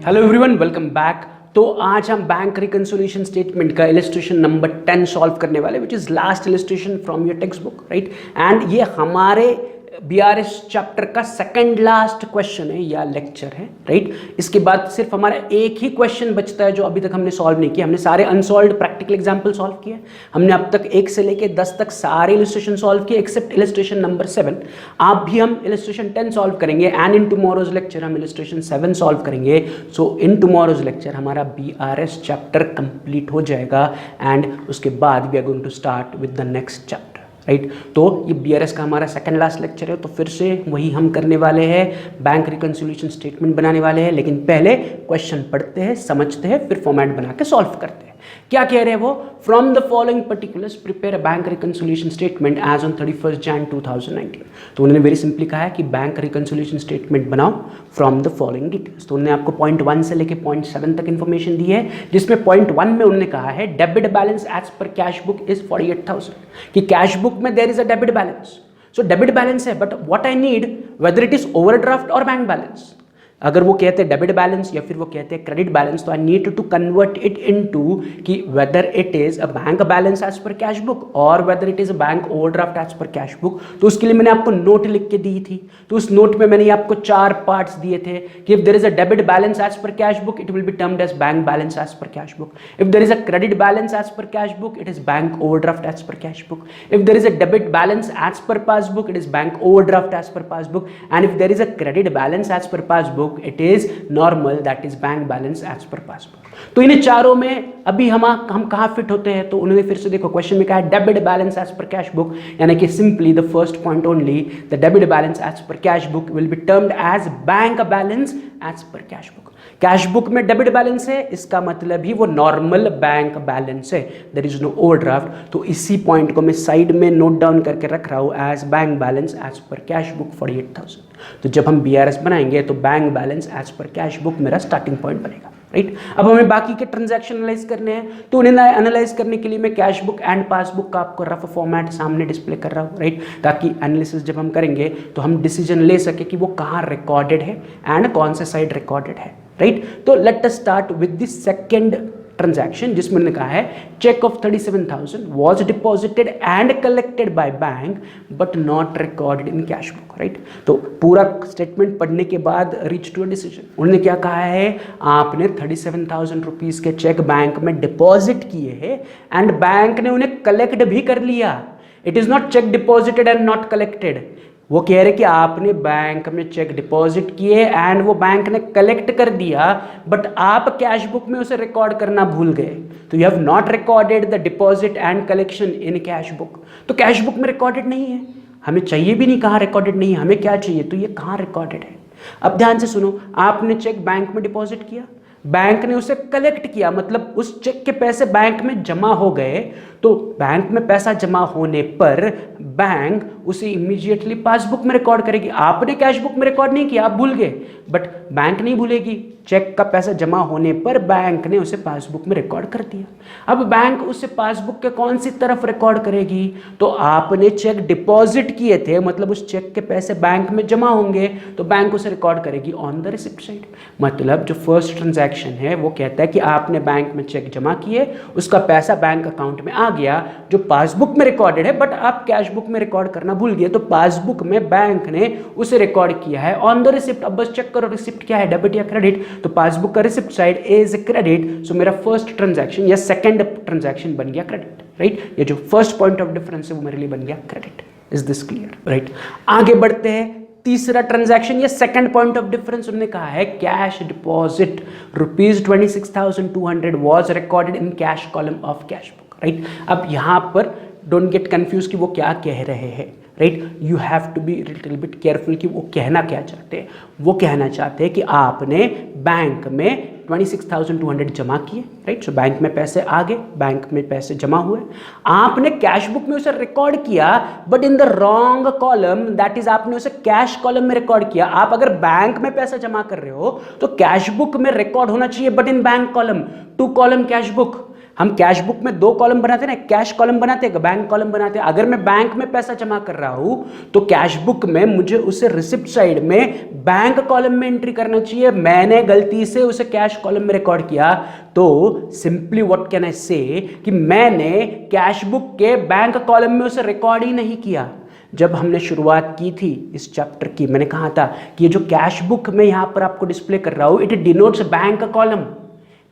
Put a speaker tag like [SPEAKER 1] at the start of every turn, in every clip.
[SPEAKER 1] Hello everyone, welcome back. तो आज हम बैंक रिकंसिलिएशन स्टेटमेंट का इलस्ट्रेशन नंबर 10 सॉल्व करने वाले, which is last illustration from your text book, right. And ये हमारे बीआरएस चैप्टर का सेकंड लास्ट क्वेश्चन है या लेक्चर है, राइट। इसके बाद सिर्फ हमारा एक ही क्वेश्चन बचता है जो अभी तक हमने सॉल्व नहीं किया। हमने सारे अनसॉल्व्ड प्रैक्टिकल एग्जांपल सॉल्व किए। हमने अब तक 1 से लेके 10 तक सारे इलस्ट्रेशन सॉल्व किए एक्सेप्ट इलस्ट्रेशन नंबर 7। आप भी हम इलस्ट्रेशन 10 सॉल्व करेंगे एंड इन टुमारोज लेक्चर हम इलस्ट्रेशन 7 सॉल्व करेंगे। सो इन टुमारोज लेक्चर हमारा बीआरएस चैप्टर कंप्लीट हो जाएगा एंड उसके बाद we are going to start with the next chapter, right. तो ये बीआरएस का हमारा सेकंड लास्ट लेक्चर है, तो फिर से वही हम करने वाले हैं, बैंक रिकंसिलिएशन स्टेटमेंट बनाने वाले हैं। लेकिन पहले क्वेश्चन पढ़ते हैं, समझते हैं, फिर फॉर्मेट बना के सॉल्व करते हैं। क्या कह रहे हैं वो? From the following particulars prepare a bank reconciliation statement as on 31 Jan 2019। तो उन्होंने वेरी सिंपली कहा है कि बैंक रिकंसिलिएशन स्टेटमेंट बनाओ फ्रॉम द फॉलोइंग डिटेल्स। तो उन्होंने आपको पॉइंट 1 से लेके पॉइंट 7 तक इन्फॉर्मेशन दी है, जिसमें पॉइंट 1 में उन्होंने कहा है debit balance as per cash book is 48,000, कि कैश बुक में there is a debit balance. So debit balance है, but what I need whether it is overdraft और बैंक बैलेंस। अगर वो कहते हैं डेबिट बैलेंस या फिर वो कहते हैं क्रेडिट बैलेंस, तो I need to convert it into कि whether it is a bank balance as per cash book और whether it is a bank overdraft as per cash book. तो उसके लिए मैंने आपको नोट लिख के दी थी। तो उस नोट में मैंने आपको 4 पार्ट्स दिए थे कि if there is a debit balance as per cash book it will be termed as bank balance as per cash book. If there is a credit balance as per cash book it is bank overdraft as per cash book. If there is a debit balance as per passbook it is bank overdraft as per passbook. And if there is a credit balance as per passbook it is normal, that is bank balance as per passbook. तो इन चारों में अभी हम कहां fit होते हैं? तो उन्होंने फिर से देखो क्वेश्चन में कहा है debit balance as per cash book, यानी कि simply the first point only, the debit balance as per cash book will be termed as bank balance as per cash book. Cash book में debit balance है, इसका मतलब ही वो normal bank balance है, there is no overdraft. तो इसी point को मैं साइड में नोट डाउन करके रख रहा हूं as bank balance as per cash book 48,000। तो जब हम बीआरएस बनाएंगे तो bank balance as per cash book मेरा स्टार्टिंग पॉइंट बनेगा, राइट। अब हमें बाकी के ट्रांजैक्शन एनालाइज करने हैं, तो उन्हें एनालाइज करने के लिए मैं कैश बुक एंड पासबुक का आपको रफ फॉर्मेट सामने डिस्प्ले कर रहा हूँ, राइट, ताकि एनालिसिस जब हम करेंगे तो हम डिसीजन ले सके कि वो कहाँ रिकॉर्डेड है एंड कौन से साइड रिकॉर्डेड है, राइट। तो let us start with the second transaction, जिसमें उन्होंने कहा है cheque of 37,000 was deposited and collected by bank but not recorded in cash book, right. तो पूरा स्टेटमेंट पढ़ने के बाद रीच टू अ डिसीजन। उन्होंने क्या कहा है? आपने 37,000 रुपीज के चेक बैंक में डिपॉजिट किए हैं एंड बैंक ने उन्हें कलेक्ट भी कर लिया। It is not check deposited and not collected. वो कह रहे कि आपने बैंक में चेक डिपॉजिट किए एंड वो बैंक ने कलेक्ट कर दिया, बट आप कैश बुक में उसे रिकॉर्ड करना भूल गए। तो you have not recorded the deposit and collection in cash book. तो कैश बुक में रिकॉर्डेड नहीं है, हमें चाहिए भी नहीं कहाँ रिकॉर्डेड नहीं है, हमें क्या चाहिए? तो ये कहाँ रिकॉर्डेड है। अब ध्यान से सुनो, आपने चेक बैंक में डिपॉजिट किया, बैंक ने उसे कलेक्ट किया, मतलब उस चेक के पैसे बैंक में जमा हो गए। तो बैंक में पैसा जमा होने पर बैंक उसे इमीडिएटली पासबुक में रिकॉर्ड करेगी। आपने कैश बुक में रिकॉर्ड नहीं किया, आप भूल गए, बट बैंक नहीं भूलेगी। चेक का पैसा जमा होने पर बैंक ने उसे पासबुक में रिकॉर्ड कर दिया। अब बैंक उसे पासबुक के कौन सी तरफ रिकॉर्ड करेगी? तो आपने चेक डिपॉजिट किए थे, मतलब उस चेक के पैसे बैंक में जमा होंगे, तो बैंक उसे रिकॉर्ड करेगी ऑन द रिसिप्ट साइड। मतलब जो फर्स्ट ट्रांजैक्शन है वो कहता है कि आपने बैंक में चेक जमा किए, उसका पैसा बैंक अकाउंट में आ गया, जो पासबुक में रिकॉर्डेड है, बट आप कैश बुक में रिकॉर्ड करना भूल गए। तो पासबुक में बैंक ने उसे रिकॉर्ड किया है ऑन द रिसिप्ट। अब बस चेक करो रिसिप्ट क्या है, डेबिट या क्रेडिट। तो पासबुक का रिसिप्ट साइड इज क्रेडिट। सो मेरा फर्स्ट ट्रांजैक्शन या सेकंड ट्रांजैक्शन बन गया क्रेडिट, राइट। ये जो फर्स्ट पॉइंट ऑफ डिफरेंस है वो मेरे लिए बन गया credit. Is this clear, right. आगे बढ़ते हैं, तीसरा ट्रांजैक्शन या सेकंड पॉइंट ऑफ डिफरेंस उन्होंने कहा है cash deposit ₹26,200 was recorded in cash column of cash book, right. अब यहां पर डोंट गेट कंफ्यूज कि वो क्या कह रहे हैं, right. You have to be little bit careful कि वो कहना क्या चाहते हैं। वो कहना चाहते हैं कि आपने बैंक में 26,200 जमा किए, राइट। सो बैंक में पैसे आ गए, बैंक में पैसे जमा हुए, आपने कैश बुक में उसे रिकॉर्ड किया, but in the wrong column, that is आपने उसे कैश कॉलम में रिकॉर्ड किया। आप अगर बैंक में पैसा जमा कर रहे हो तो कैश बुक में रिकॉर्ड होना चाहिए, but in bank column, two column cash book. हम कैश बुक में 2 कॉलम बनाते हैं ना, कैश कॉलम बनाते हैं, बैंक कॉलम बनाते हैं। अगर मैं बैंक में पैसा जमा कर रहा हूं तो कैश बुक में मुझे उसे रिसिप्ट साइड में बैंक कॉलम में एंट्री करना चाहिए। मैंने गलती से उसे कैश कॉलम में रिकॉर्ड किया तो सिंपली व्हाट कैन आई से कि मैंने कैश बुक के बैंक कॉलम में उसे रिकॉर्ड ही नहीं किया। जब हमने शुरुआत की थी इस चैप्टर की, मैंने कहा था कि ये जो कैश बुक में यहां पर आपको डिस्प्ले कर रहा हूं, it denotes bank column.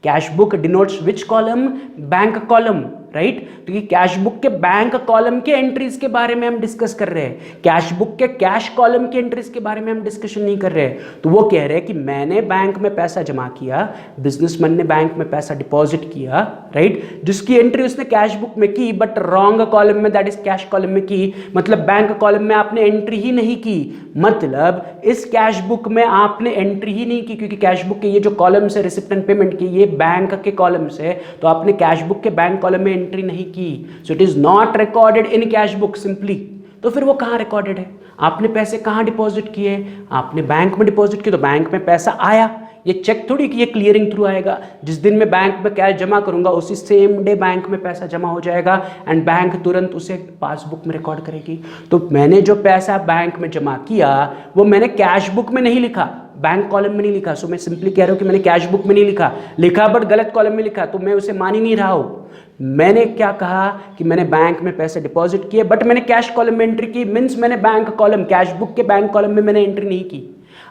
[SPEAKER 1] Cash book denotes which column? Bank column, right. तो ये कैश बुक के बैंक कॉलम के एंट्रीज के बारे में हम डिस्कस कर रहे हैं, कैश बुक के कैश कॉलम के एंट्रीज के बारे में हम डिस्कशन नहीं कर रहे हैं। तो वो कह रहे हैं कि मैंने बैंक में पैसा जमा किया, बिजनेसमैन ने बैंक में पैसा डिपॉजिट किया, राइट, जिसकी एंट्री उसने कैश बुक में की बट रॉन्ग कॉलम में, दैट इज कैश कॉलम में की। मतलब बैंक कॉलम में आपने एंट्री ही नहीं की, मतलब इस कैश बुक में आपने एंट्री ही नहीं की, क्योंकि कैश बुक के ये जो कॉलम्स है रिसिप्ट एंड पेमेंट के, ये बैंक के कॉलम्स है, तो आपने कैश बुक के बैंक कॉलम में एंट्री नहीं की। So it is not recorded in cash book simply. तो फिर वो कहां रिकॉर्डेड है? आपने पैसे कहां डिपॉजिट किए? आपने बैंक में डिपॉजिट किए, तो बैंक में पैसा आया। ये चेक थोड़ी कि ये क्लियरिंग थ्रू आएगा। जिस दिन मैं बैंक में कैश जमा करूंगा उसी सेम डे बैंक में पैसा जमा हो जाएगा एंड बैंक तुरंत उसे पासबुक में रिकॉर्ड करेगी। तो मैंने जो पैसा बैंक में जमा किया वो मैंने कैश बुक में नहीं लिखा, बैंक कॉलम में नहीं लिखा। सो मैं सिंपली कह रहा हूं कि मैंने कैश बुक में नहीं लिखा बट गलत कॉलम में लिखा, तो मैं उसे मान ही नहीं रहा हूं। मैंने क्या कहा कि मैंने बैंक में पैसे डिपॉजिट किए बट मैंने कैश कॉलम में एंट्री की, मींस मैंने बैंक कॉलम, कैश बुक के बैंक कॉलम में मैंने एंट्री नहीं की।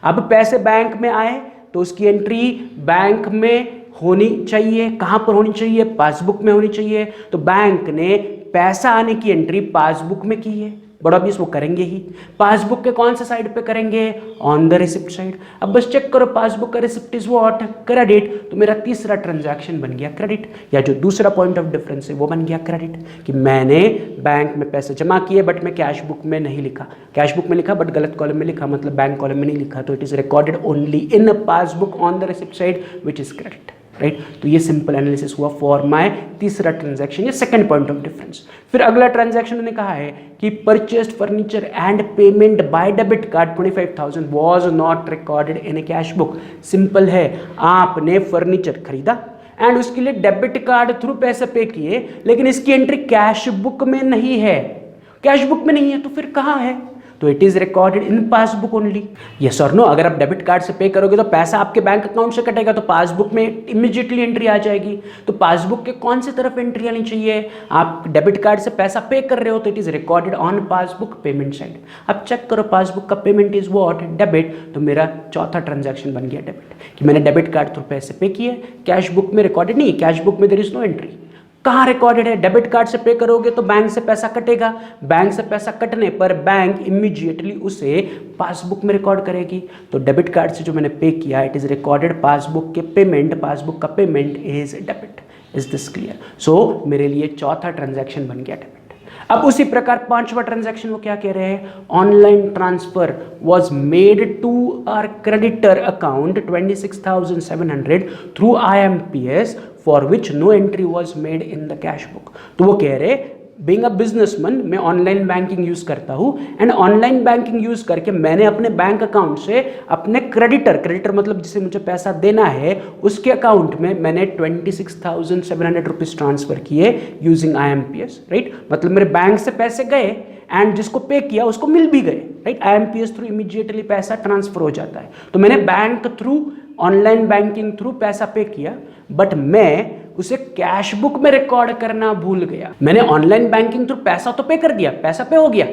[SPEAKER 1] अब पैसे बैंक में आए तो उसकी एंट्री बैंक में होनी चाहिए। कहां पर होनी चाहिए? पासबुक में होनी चाहिए। तो बैंक ने पैसा आने की एंट्री पासबुक में की है, बड़ा ऑब्वियस वो करेंगे ही। पासबुक के कौन से साइड पे करेंगे? On the receipt side. अब बस चेक करो, पासबुक का रिसिप्ट इज व्हाट? क्रेडिट। तो मेरा तीसरा ट्रांजैक्शन बन गया क्रेडिट, या जो दूसरा पॉइंट ऑफ डिफरेंस है वो बन गया क्रेडिट, कि मैंने बैंक में पैसे जमा किए बट मैं कैश बुक में नहीं लिखा। कैश बुक में लिखा बट गलत कॉलम में लिखा, मतलब बैंक कॉलम में नहीं लिखा। तो it is recorded only in passbook on the receipt side which is credit, right. तो ये सिंपल एनालिसिस हुआ फॉर माय तीसरा ट्रांजैक्शन, ये सेकंड पॉइंट ऑफ डिफरेंस। फिर अगला ट्रांजैक्शन उन्होंने कहा है कि purchased furniture and payment by debit card 25,000 was not recorded in A cash book. Simple है, आपने फर्नीचर खरीदा एंड उसके लिए डेबिट कार्ड थ्रू पैसे पे किए, लेकिन इसकी एंट्री कैश बुक में नहीं है, कैश बुक में नहीं है, तो फिर कहां है? तो it is recorded in passbook only. Yes और नो? अगर आप डेबिट कार्ड से पे करोगे तो पैसा आपके बैंक अकाउंट से कटेगा, तो पासबुक में इमीडिएटली एंट्री आ जाएगी। तो पासबुक के कौन सी तरफ एंट्री आनी चाहिए? आप डेबिट कार्ड से पैसा पे कर रहे हो तो it is recorded on passbook payment side. अब चेक करो, पासबुक का पेमेंट इज व्हाट? डेबिट। तो मेरा चौथा ट्रांजैक्शन बन गया डेबिट, कि मैंने डेबिट कार्ड थ्रू पैसे पे किए, कैश बुक में रिकॉर्डेड नहीं, कैश बुक में देयर इज नो एंट्री। कहाँ रिकॉर्डेड है? डेबिट कार्ड से पे करोगे तो बैंक से पैसा कटेगा, बैंक से पैसा कटने पर बैंक इमीडिएटली उसे पासबुक में रिकॉर्ड करेगी। तो डेबिट कार्ड से जो मैंने पे किया इट इज रिकॉर्डेड पासबुक के पेमेंट, पासबुक का payment is debit. Is this clear? So मेरे लिए चौथा ट्रांजैक्शन बन गया डेबिट। अब उसी प्रकार पांचवा ट्रांजैक्शन वो क्या कह रहे हैं? Online transfer was made to our creditor account 26,700 through IMPS for which no entry was made in the cash book. तो वो कह रहे बीइंग अ बिजनेसमैन मैं ऑनलाइन बैंकिंग यूज करता हूं एंड ऑनलाइन बैंकिंग यूज करके मैंने अपने बैंक अकाउंट से अपने क्रेडिटर मतलब जिसे मुझे पैसा देना है उसके अकाउंट में मैंने 26,700 रुपीज ट्रांसफर किए यूजिंग IMPS, राइट। मतलब मेरे बैंक से पैसे गए एंड जिसको पे किया उसको मिल भी गए, राइट। IMPS थ्रू इमीडिएटली पैसा ट्रांसफर हो जाता है। तो मैंने bank through, online banking through पैसा पे किया बट मैं उसे कैश बुक में रिकॉर्ड करना भूल गया। मैंने ऑनलाइन बैंकिंग थ्रू पैसा तो पे कर दिया, पैसा पे हो गया,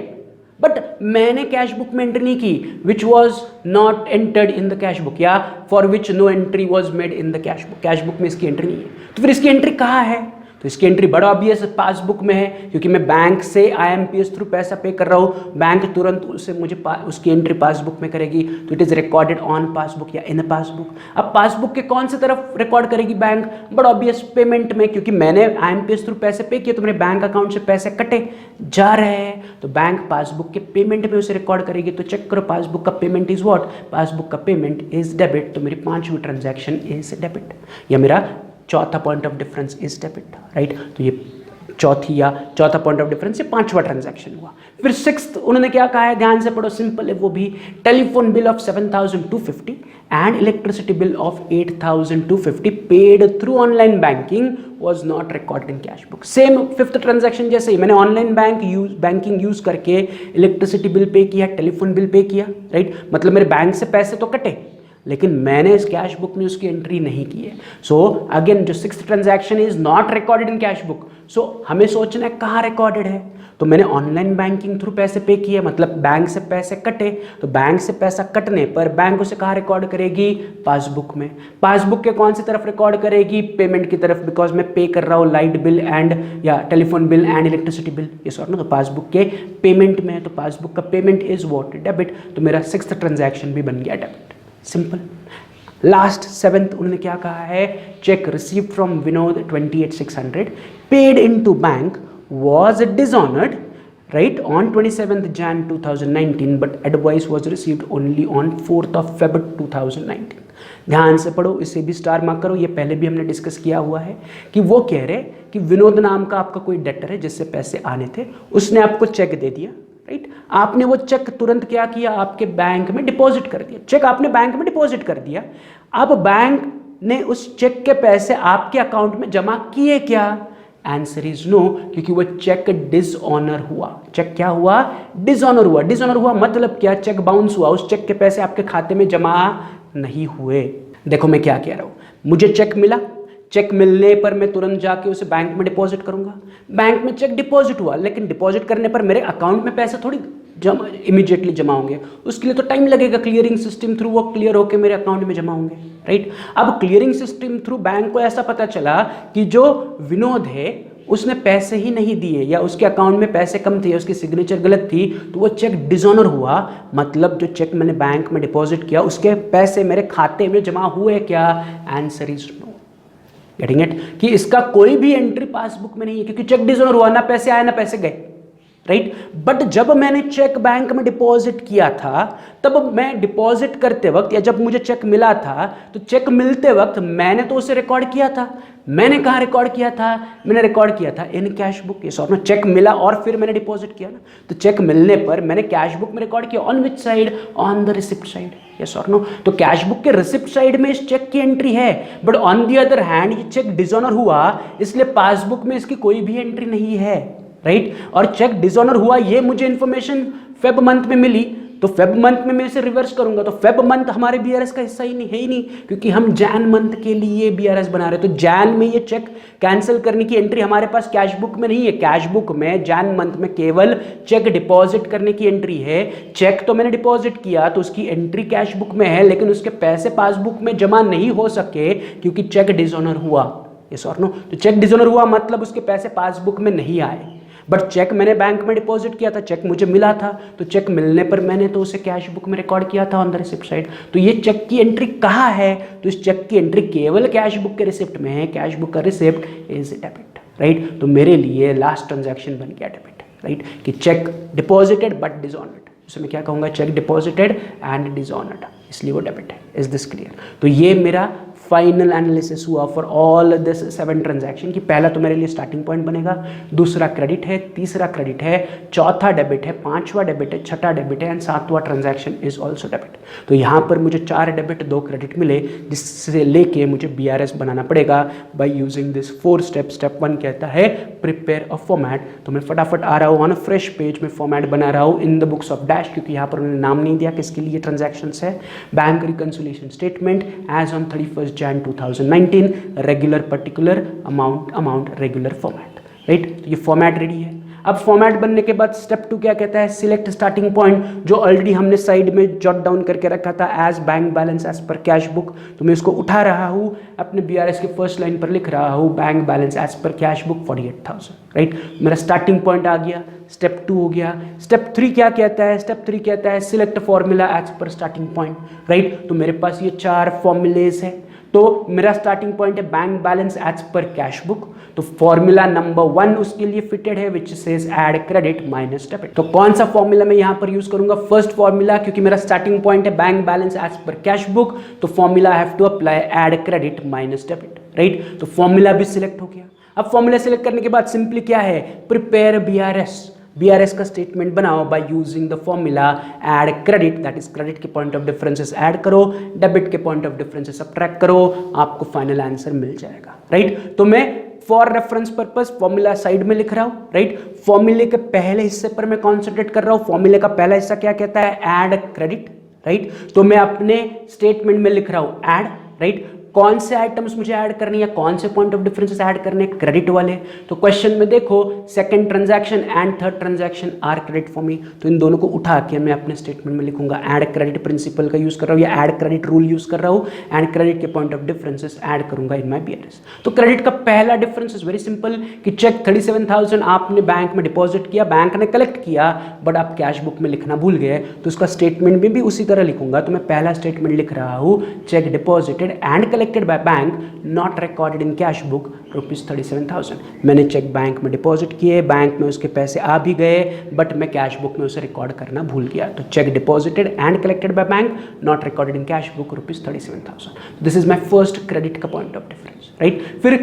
[SPEAKER 1] बट मैंने कैश बुक में एंट्री नहीं की, which was not entered in the cash book, या for which no entry was made in the cash book. Cash book में इसकी एंट्री नहीं है, तो फिर इसकी एंट्री कहाँ है? तो इसकी एंट्री बड़ा ऑब्वियस पासबुक में है, क्योंकि मैं बैंक से IMPS थ्रू पैसा पे कर रहा हूँ, बैंक तुरंत उससे मुझे उसकी एंट्री पासबुक में करेगी। तो it is recorded on passbook या इन पासबुक। अब पासबुक के कौन सी तरफ रिकॉर्ड करेगी बैंक? बड़ा ऑब्वियस पेमेंट में, क्योंकि मैंने IMPS थ्रू पैसे पे किए तो मेरे बैंक अकाउंट से पैसे कटे जा रहे हैं, तो बैंक पासबुक के पेमेंट में उसे रिकॉर्ड करेगी। तो चेक करो, पासबुक का पेमेंट इज व्हाट? पासबुक का पेमेंट इज डेबिट। तो मेरी पांचवी ट्रांजैक्शन इज डेबिट, या मेरा चौथा point of difference is debit, right. तो ये चौथा पॉइंट ऑफ डिफरेंस, ये पांचवा ट्रांजैक्शन हुआ। फिर सिक्स्थ उन्होंने क्या कहा है, ध्यान से पढ़ो, सिंपल है वो भी, telephone bill of 7,250 and electricity bill of 8,250 paid through online banking was not recorded in cash book. Same fifth transaction जैसे ही मैंने ऑनलाइन बैंकिंग यूज करके इलेक्ट्रिसिटी बिल पे किया, टेलीफोन बिल पे किया, राइट, मतलब मेरे बैंक से पैसे तो कटे, लेकिन मैंने इस कैश बुक में उसकी एंट्री नहीं की है। सो अगेन जो sixth transaction is not recorded in cash book. So हमें सोचना है कहाँ रिकॉर्डेड है, तो मैंने ऑनलाइन बैंकिंग थ्रू पैसे पे किए, मतलब बैंक से पैसे कटे, तो बैंक से पैसा कटने पर बैंक उसे कहाँ रिकॉर्ड करेगी, पासबुक में। पासबुक के कौन सी तरफ रिकॉर्ड करेगी, पेमेंट की तरफ, बिकॉज मैं पे कर रहा हूँ लाइट बिल एंड या telephone bill and electricity bill, ये सॉरी ना, तो पासबुक के पेमेंट में, तो पासबुक का पेमेंट इज वॉट, डेबिट, तो मेरा सिक्स्थ ट्रांजैक्शन भी बन गया डेबिट, सिंपल। लास्ट सेवेंथ उन्होंने क्या कहा है, check received from Vinod 28,600 paid into bank was dishonored, right, on 27th Jan 2019 but advice was received only on 4th of Feb 2019। ध्यान से पढ़ो, इसे भी स्टार मार्क करो, ये पहले भी हमने डिस्कस किया हुआ है कि वो कह रहे कि विनोद नाम का आपका कोई डेटर है जिससे पैसे आने थे, उसने आपको चेक दे दिया, राइट, आपने वो चेक तुरंत क्या किया, आपके बैंक में डिपॉजिट कर दिया, चेक आपने बैंक में डिपॉजिट कर दिया। अब बैंक ने उस चेक के पैसे आपके अकाउंट में जमा किए क्या, आंसर इज नो, क्योंकि वो चेक डिसऑनर हुआ। चेक क्या हुआ, डिसऑनर हुआ। डिसऑनर हुआ मतलब क्या, चेक बाउंस हुआ, उस चेक के पैसे आपके खाते में जमा नहीं हुए। देखो मैं क्या कह रहा हूं, मुझे चेक मिला, चेक मिलने पर मैं तुरंत जाके उसे बैंक में डिपॉजिट करूंगा, बैंक में चेक डिपॉजिट हुआ, लेकिन डिपॉजिट करने पर मेरे अकाउंट में पैसे थोड़ी जमा इमीडिएटली जमा होंगे, उसके लिए तो टाइम लगेगा, क्लियरिंग सिस्टम थ्रू वो क्लियर होकर मेरे अकाउंट में जमा होंगे, राइट। अब क्लियरिंग सिस्टम थ्रू बैंक को ऐसा पता चला कि जो विनोद है उसने पैसे ही नहीं दिए या उसके अकाउंट में पैसे कम थे, उसकी सिग्नेचर गलत थी, तो वो चेक डिसऑनर हुआ, मतलब जो चेक मैंने बैंक में डिपॉजिट किया उसके पैसे मेरे खाते में जमा हुए क्या, answer is no. Getting it, कि इसका कोई भी एंट्री पासबुक में नहीं है, क्योंकि चेक डिसऑनर हुआ, ना पैसे आए ना पैसे गए, राइट। बट जब मैंने चेक बैंक में डिपॉजिट किया था, तब मैं डिपॉजिट करते वक्त या जब मुझे चेक मिला था, तो चेक मिलते वक्त मैंने तो उसे रिकॉर्ड किया था। मैंने कहाँ रिकॉर्ड किया था, मैंने रिकॉर्ड किया था इन कैश बुक। ये सॉरी, चेक मिला और फिर मैंने डिपॉजिट किया ना, तो चेक मिलने पर मैंने कैश बुक में रिकॉर्ड किया, on which side, on the receipt side, yes और नो। तो कैश बुक के रिसिप्ट साइड में इस चेक की एंट्री है, but on the other hand ये चेक डिसऑनर हुआ, इसलिए पासबुक में इसकी कोई भी एंट्री नहीं है, राइट। और चेक डिसऑनर हुआ ये मुझे इंफॉर्मेशन फेब मंथ में मिली, तो फेब मंथ में मैं इसे रिवर्स करूंगा, तो फेब मंथ हमारे बीआरएस का हिस्सा ही नहीं है, ही नहीं, क्योंकि हम जैन मंथ के लिए बीआरएस बना रहे हैं। तो जैन में ये चेक कैंसिल करने की एंट्री हमारे पास कैश बुक में नहीं है। कैश बुक में जैन मंथ में केवल चेक डिपॉजिट करने की एंट्री है। चेक तो मैंने डिपॉजिट किया तो उसकी एंट्री कैश बुक में है, लेकिन उसके पैसे पासबुक में जमा नहीं हो सके क्योंकि चेक डिसऑनर हुआ, यस और नो। तो चेक डिसऑनर हुआ मतलब उसके पैसे पासबुक में नहीं आए, बट चेक मैंने बैंक में डिपॉजिट किया था, चेक मुझे मिला था, तो चेक मिलने पर मैंने तो उसे कैश बुक में रिकॉर्ड किया था ऑन द रिसिप्ट साइड। तो ये चेक की एंट्री कहाँ है, तो इस चेक की एंट्री केवल कैश बुक के रिसिप्ट में है। कैश बुक का रिसिप्ट इज डेबिट, राइट। तो मेरे लिए लास्ट ट्रांजैक्शन बन गया डेबिट, राइट, कि चेक डिपॉजिटेड बट डिसऑनर्ड। उसे मैं क्या कहूँगा, चेक डिपॉजिटेड एंड डिसऑनर्ड, इसलिए वो डेबिट है। Is this clear? तो ये मेरा फाइनल एनालिसिस हुआ फॉर ऑल दिस 7 ट्रांजैक्शन की। पहला तो मेरे लिए स्टार्टिंग पॉइंट बनेगा, दूसरा क्रेडिट है, तीसरा क्रेडिट है, चौथा डेबिट है, पांचवा डेबिट है, छठा डेबिट है एंड सातवां ट्रांजैक्शन इज ऑल्सो डेबिट। तो यहाँ पर मुझे 4 डेबिट 2 क्रेडिट मिले, जिससे लेके मुझे बीआरएस बनाना पड़ेगा by using this 4 step. Step 1 कहता है प्रिपेयर अ फॉर्मेट। तो मैं फटाफट आ रहा हूँ ऑन अ फ्रेश पेज में फॉर्मेट बना रहा हूँ in the books of dash, क्योंकि यहाँ पर उन्होंने नाम नहीं दिया किसके लिए ट्रांजैक्शन है। Bank reconciliation statement as on 31 Jan 2019, regular particular amount regular format, right. तो ये फॉर्मेट रेडी है। अब फॉर्मेट बनने के बाद स्टेप 2 क्या कहता है, सिलेक्ट स्टार्टिंग पॉइंट, जो ऑलरेडी हमने साइड में जॉट डाउन करके रखा था as bank balance as per cash book. तो मैं इसको उठा रहा हूँ, अपने बीआरएस के फर्स्ट लाइन पर लिख रहा हूँ bank balance as per cash book 48,000, right. मेरा स्टार्टिंग पॉइंट आ गया। स्टेप 2 हो गया। स्टेप 3 क्या कहता है, स्टेप 3 कहता है select formula as per starting point, right. तो मेरे पास ये 4 फॉर्मूलेज है। तो मेरा स्टार्टिंग पॉइंट है bank balance as per cash book. तो फॉर्मूला नंबर 1 उसके लिए फिटेड है, which says add credit minus debit. तो कौन सा फॉर्मूला मैं यहां पर यूज करूंगा, फर्स्ट फॉर्मूला, क्योंकि मेरा स्टार्टिंग पॉइंट है bank balance as per cash book. तो formula I have to apply add credit minus debit, right. तो फॉर्मूला भी सिलेक्ट हो गया। अब फॉर्मूला सिलेक्ट करने के बाद सिंपली क्या है, प्रिपेयर बीआरएस। BRS का स्टेटमेंट बनाओ by using the formula add credit, that is credit के पॉइंट ऑफ डिफरेंसेस ऐड करो, डेबिट के पॉइंट ऑफ डिफरेंसेस सब्ट्रैक्ट करो, आपको फाइनल आंसर मिल जाएगा, राइट। तो मैं for reference purpose formula side में लिख रहा हूं, राइट। फॉर्मूले के पहले हिस्से पर मैं कॉन्सेंट्रेट कर रहा हूं। फॉर्मूले का पहला हिस्सा क्या कहता है, ऐड क्रेडिट, राइट। तो मैं अपने स्टेटमेंट में लिख रहा हूं ऐड, राइट। कौन से आइटम्स मुझे ऐड करनी है, कौन से पॉइंट ऑफ डिफरेंसेस ऐड करने, क्रेडिट वाले। तो क्वेश्चन में देखो second transaction and third transaction are credit for me, तो इन दोनों को उठा के मैं अपने स्टेटमेंट में लिखूंगा। ऐड क्रेडिट प्रिंसिपल का यूज कर रहा हूं या ऐड क्रेडिट रूल यूज कर रहा हूं, एंड क्रेडिट के पॉइंट ऑफ डिफरेंसेस ऐड करूंगा इन माय बीआरएस। तो क्रेडिट का पहला डिफरेंस इज वेरी सिंपल कि चेक 37,000 आपने बैंक में डिपॉजिट किया, बैंक ने कलेक्ट किया, बट आप कैश बुक में लिखना भूल गए, तो उसका स्टेटमेंट में भी उसी तरह लिखूंगा। तो मैं पहला स्टेटमेंट लिख रहा हूं, check deposited and collected by bank not recorded in cash book ₹37,000। मैंने चेक बैंक में डिपॉजिट किए, बैंक में उसके पैसे आ भी गए, बट मैं कैश बुक में उसे रिकॉर्ड करना भूल गया। तो check deposited and collected by bank not recorded in cash book ₹37,000। This is my first credit का पॉइंट ऑफ डिफरेंस, राइट। फिर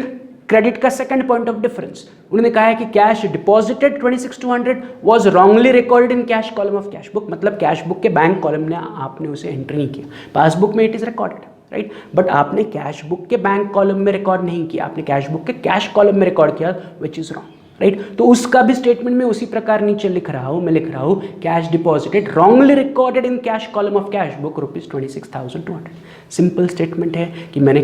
[SPEAKER 1] क्रेडिट का सेकंड पॉइंट ऑफ डिफरेंस, उन्होंने कहा है कि cash deposited 26,200 was wrongly recorded in cash column of cash book, मतलब cash book के bank column ने आपने उसे एंट्री नहीं किया, पासबुक में it is recorded, right, but आपने कैश बुक के बैंक कॉलम में रिकॉर्ड नहीं किया, आपने कैश बुक के कैश कॉलम में रिकॉर्ड किया, विच इज रॉन्ग, राइट। तो उसका भी स्टेटमेंट में उसी प्रकार नीचे लिख रहा हूं, मैं लिख रहा हूं cash deposited wrongly recorded in cash column of cash book ₹26,200। Simple statement है कि मैंने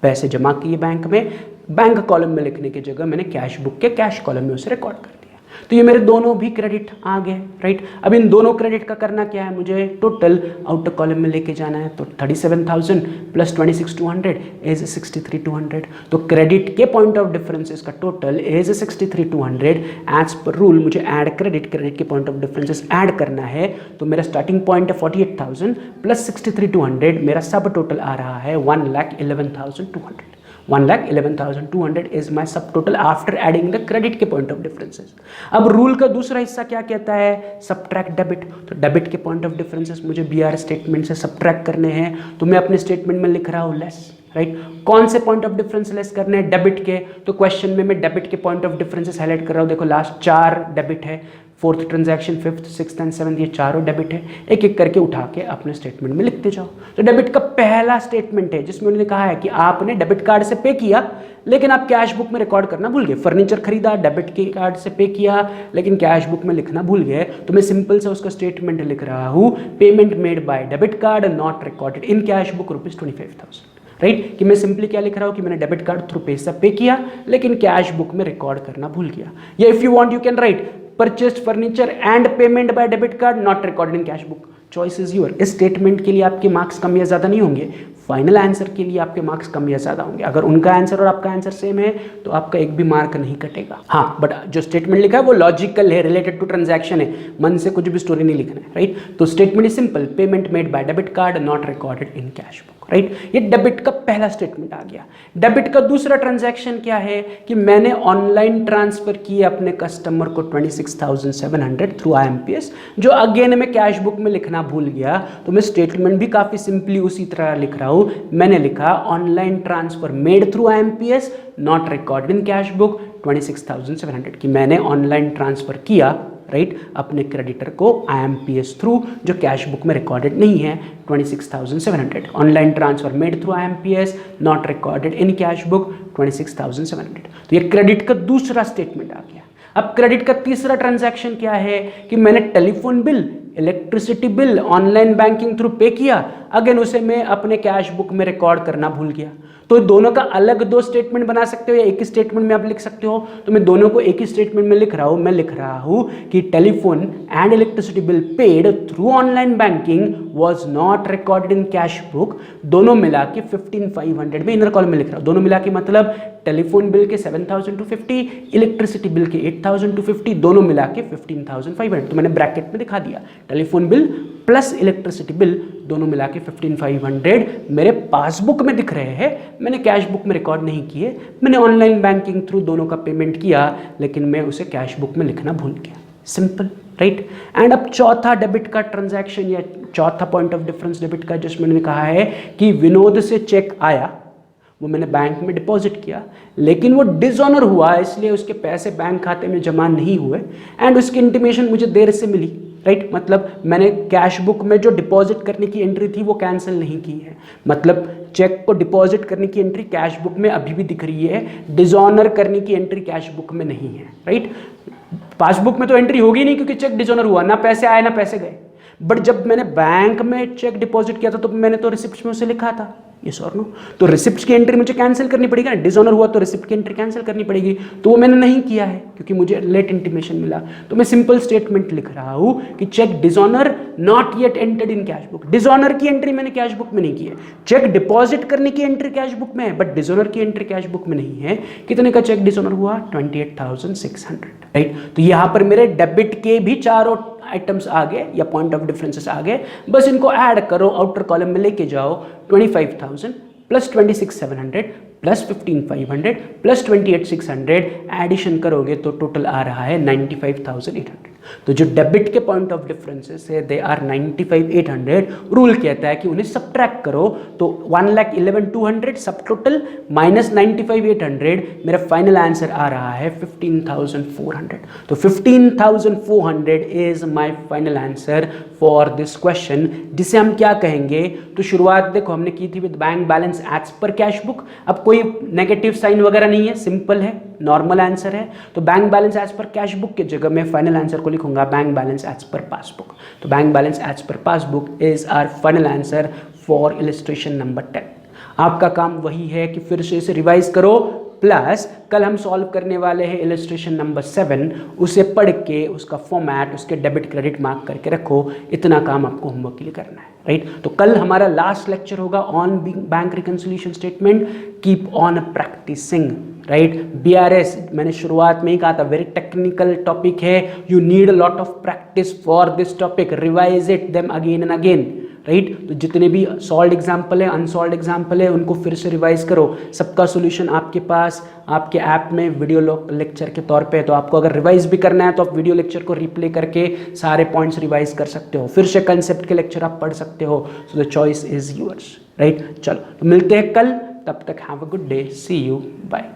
[SPEAKER 1] पैसे जमा किए बैंक में, बैंक कॉलम में लिखने की जगह मैंने कैश बुक के कैश कॉलम में उसे रिकॉर्ड कर दिया। तो ये मेरे दोनों भी क्रेडिट आ गए, राइट। अब इन दोनों क्रेडिट का करना क्या है, मुझे टोटल आउटर कॉलम में लेके जाना है। तो 37,000 प्लस 26,200 इज 63,200। तो क्रेडिट के पॉइंट ऑफ डिफरेंसेस का total is 63,200। As per rule मुझे ऐड क्रेडिट के पॉइंट ऑफ डिफरेंसेस ऐड करना है। तो मेरा स्टार्टिंग पॉइंट है 48,000 प्लस 63,200, मेरा सब टोटल आ रहा है 1,11,200। 1,11,200 इज माई सब total after adding the credit के पॉइंट ऑफ डिफरेंसेस। अब रूल का दूसरा हिस्सा क्या कहता है, सब्ट्रैक्ट डेबिट। तो डेबिट के पॉइंट ऑफ डिफरेंसेस मुझे बीआरएस स्टेटमेंट से सब्ट्रैक्ट करने हैं, तो मैं अपने स्टेटमेंट में लिख रहा हूँ लेस, राइट। कौन से पॉइंट ऑफ डिफरेंस लेस करने हैं, डेबिट के। तो क्वेश्चन में मैं डेबिट के पॉइंट ऑफ डिफरेंसेस हाईलाइट कर रहा हूँ। देखो लास्ट 4 डेबिट है, fourth transaction, fifth, sixth and seventh, ये चारों डेबिट है। एक एक करके उठा के अपने स्टेटमेंट में लिखते जाओ। तो डेबिट का पहला स्टेटमेंट है जिसमें उन्होंने कहा है कि आपने डेबिट कार्ड से पे किया, लेकिन आप कैश बुक में रिकॉर्ड करना भूल गए। फर्नीचर खरीदा, डेबिट के कार्ड से पे किया, लेकिन कैश बुक में लिखना भूल गए। तो मैं सिंपल से उसका स्टेटमेंट लिख रहा हूँ, payment made by debit card not recorded in cash book ₹25,000, right. कि मैं सिंपली क्या लिख रहा हूँ कि मैंने डेबिट कार्ड थ्रू पैसा पे किया, लेकिन कैश बुक में रिकॉर्ड करना भूल गया। या if you want you can write purchased furniture and payment by debit card not recorded in cash book. Choice is your. इस स्टेटमेंट के लिए आपके मार्क्स कम या ज्यादा नहीं होंगे, फाइनल आंसर के लिए आपके मार्क्स कम या ज्यादा होंगे। अगर उनका आंसर और आपका आंसर सेम है तो आपका एक भी मार्क नहीं कटेगा। हाँ, बट जो स्टेटमेंट लिखा है वो लॉजिकल है, रिलेटेड टू ट्रांजैक्शन है, मन से कुछ भी स्टोरी नहीं लिखना है, राइट। तो statement is simple, payment made by debit card not recorded in cash book, right. ये डेबिट का पहला स्टेटमेंट आ गया। डेबिट का दूसरा ट्रांजैक्शन क्या है कि मैंने ऑनलाइन ट्रांसफर किए अपने कस्टमर को 26,700 थ्रू IMPS, जो अगेन मैं कैश बुक में लिखना भूल गया। तो मैं स्टेटमेंट भी काफी सिंपली उसी तरह लिख रहा हूं। मैंने लिखा online transfer made through IMPS not recorded in cash book 26,700, कि मैंने ऑनलाइन ट्रांसफर किया, राइट, अपने क्रेडिटर को IMPS थ्रू, जो कैश बुक में रिकॉर्डेड नहीं है, 26,700। Online transfer made through IMPS not recorded in cash book 26,700। तो ये क्रेडिट का दूसरा स्टेटमेंट आ गया। अब क्रेडिट का तीसरा ट्रांजैक्शन क्या है कि मैंने telephone bill, electricity bill online banking through पे किया, अगेन उसे मैं अपने कैश बुक में रिकॉर्ड करना भूल गया। तो दोनों का अलग दो स्टेटमेंट बना सकते हो या एक ही स्टेटमेंट में आप लिख सकते हो। तो मैं दोनों को एक ही स्टेटमेंट में लिख रहा हूं। मैं लिख रहा हूं कि telephone and electricity bill paid through online banking was not recorded in cash book. दोनों मिला के 15,500 में इनर कॉलम में लिख रहा हूं। दोनों मिला के मतलब टेलीफोन बिल के 7,250, इलेक्ट्रिसिटी बिल के 8,250, दोनों मिला के 15,500। तो मैंने ब्रैकेट में दिखा दिया, telephone bill plus electricity bill दोनों मिला के 15,500 मेरे पासबुक में दिख रहे हैं। मैंने कैश बुक में रिकॉर्ड नहीं किए, मैंने ऑनलाइन बैंकिंग थ्रू दोनों का पेमेंट किया, लेकिन मैं उसे कैश बुक में लिखना भूल गया। Simple, right. एंड अब चौथा डेबिट का ट्रांजैक्शन या चौथा पॉइंट ऑफ डिफरेंस डेबिट का, जिसमें मैंने कहा है कि विनोद से चेक आया, वो मैंने बैंक में डिपॉजिट किया, लेकिन वो डिसऑनर हुआ इसलिए उसके पैसे बैंक खाते में जमा नहीं हुए एंड उसकी इंटीमेशन मुझे देर से मिली, राइट। मतलब मैंने कैश बुक में जो डिपॉजिट करने की एंट्री थी वो कैंसिल नहीं की है, मतलब चेक को डिपॉजिट करने की एंट्री कैश बुक में अभी भी दिख रही है, डिसऑनर करने की एंट्री कैश बुक में नहीं है, राइट। पासबुक में तो एंट्री होगी नहीं क्योंकि चेक डिसऑनर हुआ, ना पैसे आए ना पैसे गए, बट जब मैंने बैंक में चेक डिपॉजिट किया था तो मैंने तो रिसिप्ट में उसे लिखा था, यस और नो, तो रिसिप्ट की एंट्री मुझे कैंसिल करनी पड़ेगी ना, डिसऑनर हुआ तो रिसिप्ट की एंट्री कैंसिल करनी पड़ेगी, तो वो मैंने नहीं किया है क्योंकि मुझे लेट इंटीमेशन मिला। तो मैं सिंपल स्टेटमेंट लिख रहा हूं कि cheque dishonour not yet entered in cash book. Dishonour की एंट्री मैंने कैश बुक में नहीं की है, चेक डिपॉजिट करने की एंट्री कैश बुक में है बट डिसऑनर की एंट्री कैश बुक में नहीं है। कितने का चेक डिसऑनर हुआ? 28,600, राइट। तो यहां पर मेरे डेबिट के भी चारों आइटम्स आ गए या पॉइंट ऑफ डिफरेंसेस आ गए, बस इनको ऐड करो, आउटर कॉलम में लेके जाओ। 25,000 प्लस 26,700 प्लस 15,500 प्लस 28,600 एडिशन करोगे तो टोटल आ रहा है 95,800। तो जो डेबिट के पॉइंट ऑफ डिफरेंसेस है दे आर 95,800। रूल कहता है कि उन्हें सब्ट्रैक्ट करो, तो 1,11,200 सब टोटल माइनस 95,800, मेरा फाइनल आंसर आ रहा है 15,400। तो 15,400 is my final answer for this question, जिसे हम क्या कहेंगे? तो शुरुआत देखो हमने की थी with bank balance as per cash book. अब कोई नेगेटिव साइन वगैरह नहीं है, सिंपल है, नॉर्मल आंसर है। तो bank balance as per cash book की जगह मैं फाइनल आंसर को लिखूंगा bank balance as per passbook. तो bank balance as per passbook is our final answer for illustration number 10। आपका काम वही है कि फिर से इसे रिवाइज करो, प्लस कल हम सॉल्व करने वाले हैं इलस्ट्रेशन नंबर 7, उसे पढ़ के उसका फॉर्मेट, उसके डेबिट क्रेडिट मार्क करके रखो। इतना काम आपको होमवर्क के लिए करना है, राइट। तो कल हमारा लास्ट लेक्चर होगा on bank reconciliation statement. Keep on practising, right. BRS मैंने शुरुआत में ही कहा था वेरी टेक्निकल टॉपिक है, you need a lot of practice for this topic, revise it them again and again, right. तो जितने भी सॉल्व्ड एग्जाम्पल है, अनसॉल्व्ड एग्जाम्पल है, उनको फिर से रिवाइज करो। सबका सॉल्यूशन आपके पास आपके ऐप में वीडियो लेक्चर के तौर पे, तो आपको अगर रिवाइज भी करना है तो आप वीडियो लेक्चर को रिप्ले करके सारे पॉइंट्स रिवाइज कर सकते हो, फिर से कंसेप्ट के लेक्चर आप पढ़ सकते हो। So the choice is yours, right. चलो तो मिलते हैं कल, तब तक have a good day, see you, bye.